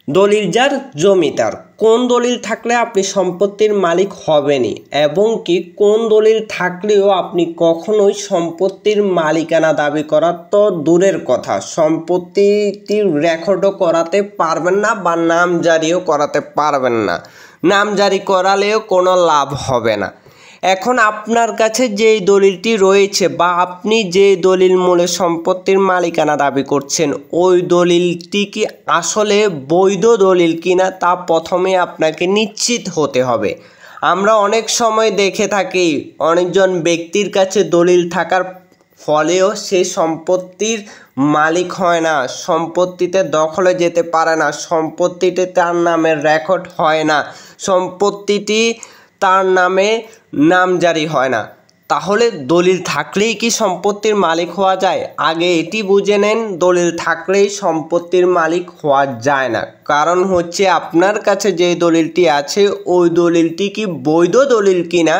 দলিল যার জমি তার। কোন দলিল থাকলে আপনি সম্পত্তির মালিক হবেনই এবং কি কোন দলিল থাকলেও আপনি কখনোই সম্পত্তির মালিকানা দাবি করা তো দূরের কথা, সম্পত্তিটির রেকর্ডও করাতে পারবেন না বা নামজারিও করাতে পারবেন না। নামজারি করালেও কোনো লাভ হবে না। এখন আপনার কাছে যেই দলিলটি রয়েছে বা আপনি যে দলিল মূলে সম্পত্তির মালিকানা দাবি করছেন, ওই দলিলটি কি আসলে বৈধ দলিল কিনা তা প্রথমে আপনাকে নিশ্চিত হতে হবে। আমরা অনেক সময় দেখে থাকি অনেকজন ব্যক্তির কাছে দলিল থাকার ফলেও সে সম্পত্তির মালিক হয় না, সম্পত্তিতে দখলে যেতে পারে না, সম্পত্তিতে তার নামের রেকর্ড হয় না, সম্পত্তিটি তার নামে নামজারি হয় না। তাহলে দলিল থাকলেই কি সম্পত্তির মালিক হওয়া যায়? আগে এটি বুঝে নেন, দলিল থাকলেই সম্পত্তির মালিক হওয়া যায় না। কারণ হচ্ছে আপনার কাছে যে দলিলটি আছে ওই দলিলটি কি বৈধ দলিল কিনা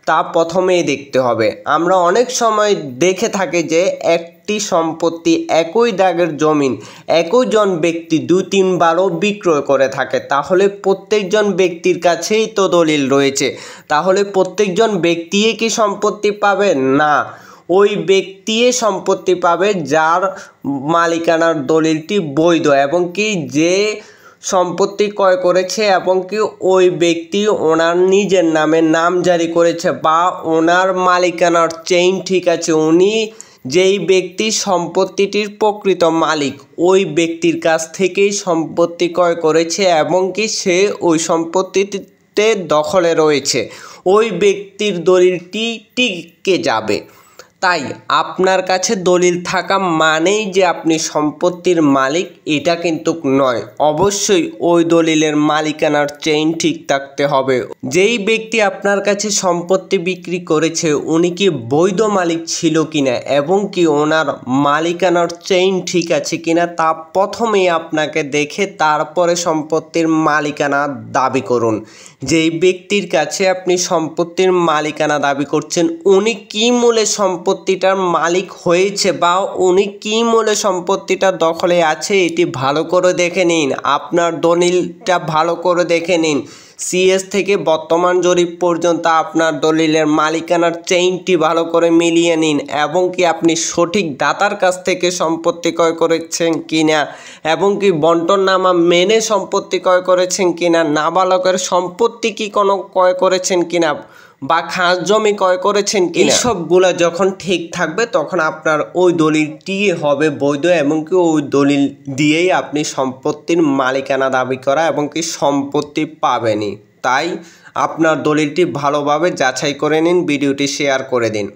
তা প্রথমেই দেখতে হবে। আমরা অনেক সময় দেখে থাকি যে একটি সম্পত্তি, একই দাগের জমিন একজন ব্যক্তি 2-3 বারও বিক্রয় করে থাকে। তাহলে প্রত্যেকজন ব্যক্তির কাছেই তো দলিল রয়েছে, তাহলে প্রত্যেকজন ব্যক্তিই কি সম্পত্তি পাবে? না, ওই ব্যক্তিই সম্পত্তি পাবে যার মালিকানার দলিলটি বৈধ এবং কি যে সম্পত্তি ক্রয় করেছে এবং কি ওই ব্যক্তি ওনার নিজের নামে নামজারি করেছে বা ওনার মালিকানার চেইন ঠিক আছে, উনি যেই ব্যক্তি সম্পত্তিটির প্রকৃত মালিক ওই ব্যক্তির কাছ থেকেই সম্পত্তি ক্রয় করেছে এবং কি সে ওই সম্পত্তিতে দখলে রয়েছে, ওই ব্যক্তির দলিলটি টিকে যাবে। তাই আপনার কাছে দলিল থাকা মানেই যে আপনি সম্পত্তির মালিক এটা কিন্তু নয়। অবশ্যই ওই দলিলের মালিকানার চেইন ঠিক থাকতে হবে। যেই ব্যক্তি আপনার কাছে সম্পত্তি বিক্রি করেছে উনি কি বৈধ মালিক ছিল কিনা এবং কি ওনার মালিকানার চেইন ঠিক আছে কিনা তা প্রথমেই আপনাকে দেখে তারপরে সম্পত্তির মালিকানা দাবি করুন। যেই ব্যক্তির কাছে আপনি সম্পত্তির মালিকানা দাবি করছেন উনি কি মূলে সম্পত্তিটার মালিক হয়েছে বা উনি কি মূলে সম্পত্তিটা দখলে আছে এটি ভালো করে দেখে নিন। আপনার দলিলটা ভালো করে দেখে নিন, সিএস থেকে বর্তমান জরিপ পর্যন্ত আপনার দলিলের মালিকানার চেইনটি ভালো করে মিলিয়ে নিন এবং কি আপনি সঠিক দাতার কাছ থেকে সম্পত্তি ক্রয় করেছেন কিনা এবং কি বন্টননামা মেনে সম্পত্তি ক্রয় করেছেন কিনা, নাবালকের সম্পত্তি কি কোনো ক্রয় করেছেন কিনা বা খাস জমি ক্রয় করেছেন কিনা, এইসবগুলো যখন ঠিক থাকবে তখন আপনার ওই দলিলটি হবে বৈধ এবং কি ওই দলিল দিয়েই আপনি সম্পত্তির মালিকানা দাবি করা এবং কি সম্পত্তি পাবেনই। তাই আপনার দলিলটি ভালোভাবে যাচাই করে নিন, ভিডিওটি শেয়ার করে দিন।